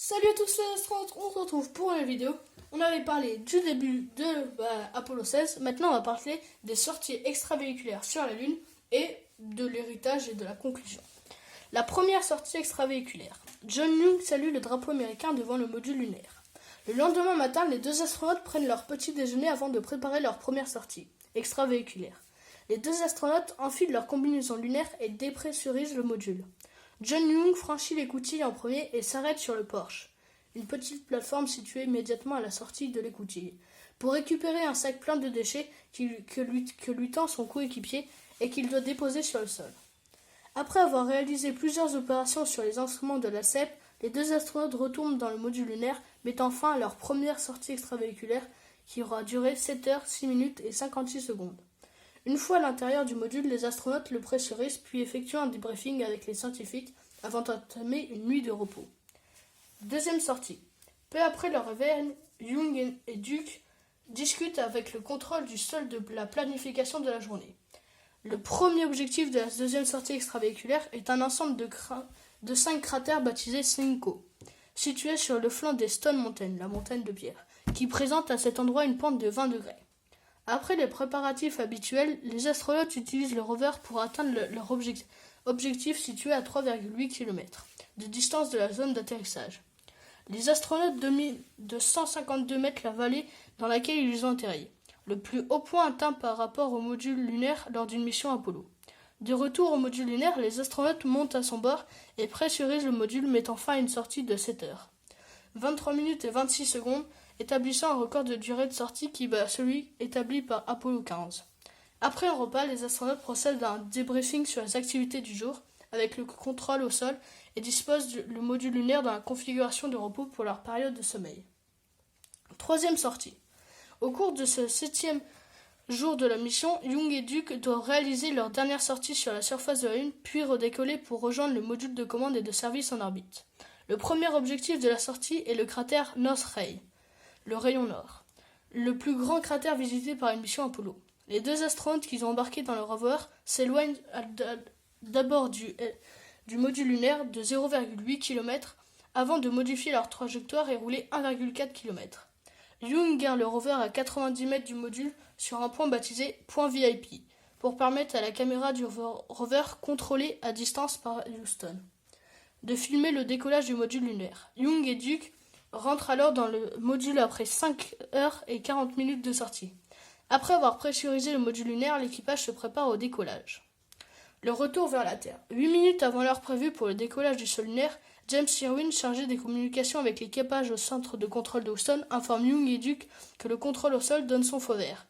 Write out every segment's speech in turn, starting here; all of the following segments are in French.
Salut à tous les astronautes, on se retrouve pour une vidéo. On avait parlé du début de Apollo 16, maintenant on va parler des sorties extravéhiculaires sur la Lune et de l'héritage et de la conclusion. La première sortie extravéhiculaire. John Young salue le drapeau américain devant le module lunaire. Le lendemain matin, les deux astronautes prennent leur petit déjeuner avant de préparer leur première sortie extravéhiculaire. Les deux astronautes enfilent leur combinaison lunaire et dépressurisent le module. John Young franchit l'écoutille en premier et s'arrête sur le porche, une petite plateforme située immédiatement à la sortie de l'écoutille, pour récupérer un sac plein de déchets que lui tend son coéquipier et qu'il doit déposer sur le sol. Après avoir réalisé plusieurs opérations sur les instruments de la CEP, les deux astronautes retournent dans le module lunaire, mettant fin à leur première sortie extravéhiculaire qui aura duré 7 heures, 6 minutes et 56 secondes. Une fois à l'intérieur du module, les astronautes le pressurisent puis effectuent un débriefing avec les scientifiques avant d'entamer une nuit de repos. Deuxième sortie. Peu après leur réveil, Young et Duke discutent avec le contrôle du sol de la planification de la journée. Le premier objectif de la deuxième sortie extravéhiculaire est un ensemble de 5 cratères baptisés Cinco, situés sur le flanc des Stone Mountain, la montagne de pierre, qui présente à cet endroit une pente de 20 degrés. Après les préparatifs habituels, les astronautes utilisent le rover pour atteindre leur objectif situé à 3,8 km de distance de la zone d'atterrissage. Les astronautes dominent de 152 mètres la vallée dans laquelle ils ont atterri, le plus haut point atteint par rapport au module lunaire lors d'une mission Apollo. De retour au module lunaire, les astronautes montent à son bord et pressurisent le module, mettant fin à une sortie de 7 heures. 23 minutes et 26 secondes, établissant un record de durée de sortie qui bat celui établi par Apollo 15. Après un repas, les astronautes procèdent à un débriefing sur les activités du jour, avec le contrôle au sol, et disposent le module lunaire dans la configuration de repos pour leur période de sommeil. Troisième sortie. Au cours de ce 7e jour de la mission, Young et Duke doivent réaliser leur dernière sortie sur la surface de la Lune, puis redécoller pour rejoindre le module de commande et de service en orbite. Le premier objectif de la sortie est le cratère North Ray, le rayon nord, le plus grand cratère visité par une mission Apollo. Les deux astronautes qu'ils ont embarqués dans le rover s'éloignent d'abord du module lunaire de 0,8 km avant de modifier leur trajectoire et rouler 1,4 km. Young garde le rover à 90 mètres du module sur un point baptisé point VIP pour permettre à la caméra du rover contrôlée à distance par Houston de filmer le décollage du module lunaire. Young et Duke rentrent alors dans le module après 5 heures et 40 minutes de sortie. Après avoir pressurisé le module lunaire, l'équipage se prépare au décollage. Le retour vers la Terre. 8 minutes avant l'heure prévue pour le décollage du sol lunaire, James Irwin, chargé des communications avec l'équipage au centre de contrôle de Houston, informe Young et Duke que le contrôle au sol donne son feu vert.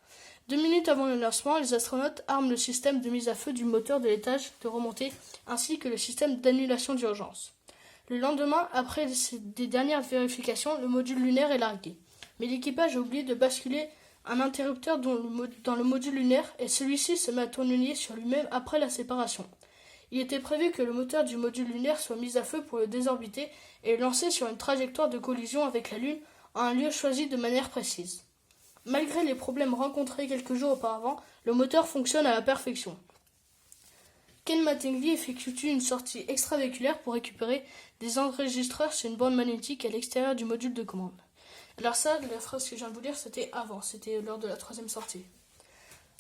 2 minutes avant le lancement, les astronautes arment le système de mise à feu du moteur de l'étage de remontée ainsi que le système d'annulation d'urgence. Le lendemain, après des dernières vérifications, le module lunaire est largué. Mais l'équipage a oublié de basculer un interrupteur dans le module lunaire et celui-ci se met à tourner sur lui-même après la séparation. Il était prévu que le moteur du module lunaire soit mis à feu pour le désorbiter et le lancer sur une trajectoire de collision avec la Lune à un lieu choisi de manière précise. Malgré les problèmes rencontrés quelques jours auparavant, le moteur fonctionne à la perfection. Ken Mattingly effectue une sortie extravéhiculaire pour récupérer des enregistreurs sur une bande magnétique à l'extérieur du module de commande. Alors ça, la phrase que je viens de vous lire, c'était lors de la troisième sortie.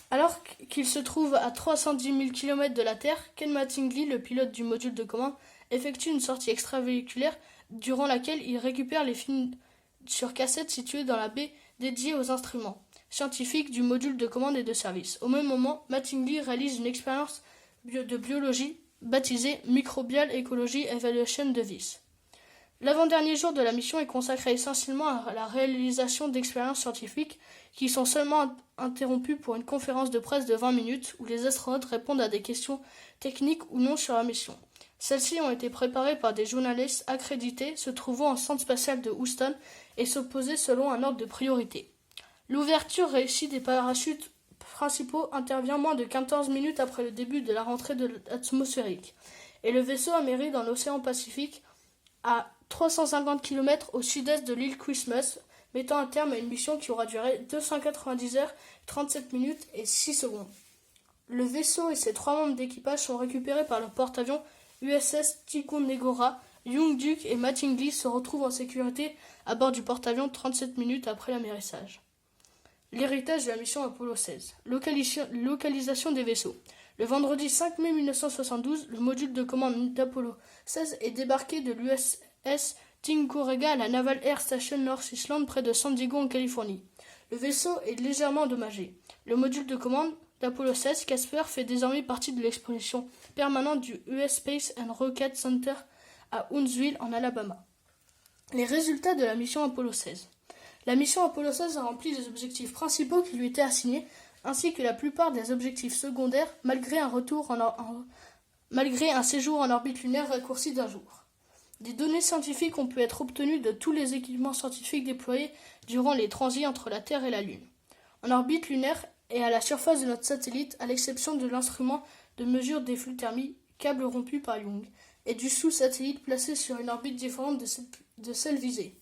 Alors qu'il se trouve à 310 000 km de la Terre, Ken Mattingly, le pilote du module de commande, effectue une sortie extravéhiculaire durant laquelle il récupère les films sur cassette situés dans la baie dédiée aux instruments scientifiques du module de commande et de service. Au même moment, Mattingly réalise une expérience de biologie baptisée Microbial Ecology Evaluation Device. L'avant-dernier jour de la mission est consacré essentiellement à la réalisation d'expériences scientifiques qui sont seulement interrompues pour une conférence de presse de 20 minutes où les astronautes répondent à des questions techniques ou non sur la mission. Celles-ci ont été préparées par des journalistes accrédités se trouvant au centre spatial de Houston et s'opposaient selon un ordre de priorité. L'ouverture réussie des parachutes principaux intervient moins de 14 minutes après le début de la rentrée atmosphérique et le vaisseau atterrit dans l'océan Pacifique à 350 km au sud-est de l'île Christmas, mettant un terme à une mission qui aura duré 290 heures, 37 minutes et 6 secondes. Le vaisseau et ses 3 membres d'équipage sont récupérés par le porte-avions USS Ticonderoga Young-Duke et Mattingly se retrouvent en sécurité à bord du porte-avions 37 minutes après l'amérissage. L'héritage de la mission Apollo 16. Localisation des vaisseaux. Le vendredi 5 mai 1972, le module de commande d'Apollo 16 est débarqué de l'USS Tinkorega à la Naval Air Station North Island près de San Diego en Californie. Le vaisseau est légèrement endommagé. Le module de commande d'Apollo 16, Casper, fait désormais partie de l'exposition permanente du US Space and Rocket Center à Huntsville en Alabama. Les résultats de la mission Apollo 16. La mission Apollo 16 a rempli les objectifs principaux qui lui étaient assignés, ainsi que la plupart des objectifs secondaires, malgré un séjour en orbite lunaire raccourci d'1 jour. Des données scientifiques ont pu être obtenues de tous les équipements scientifiques déployés durant les transits entre la Terre et la Lune. En orbite lunaire et à la surface de notre satellite, à l'exception de l'instrument de mesure des flux thermiques, câble rompu par Young, et du sous-satellite placé sur une orbite différente de celle visée.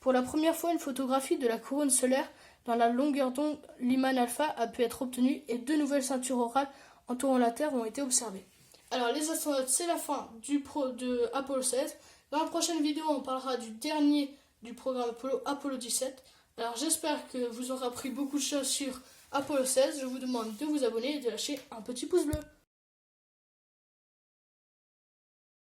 Pour la première fois, une photographie de la couronne solaire dans la longueur d'onde Lyman alpha a pu être obtenue et 2 nouvelles ceintures orales entourant la Terre ont été observées. Alors les astronautes, c'est la fin de Apollo 16. Dans la prochaine vidéo, on parlera du dernier du programme Apollo 17. Alors j'espère que vous aurez appris beaucoup de choses sur Apollo 16. Je vous demande de vous abonner et de lâcher un petit pouce bleu.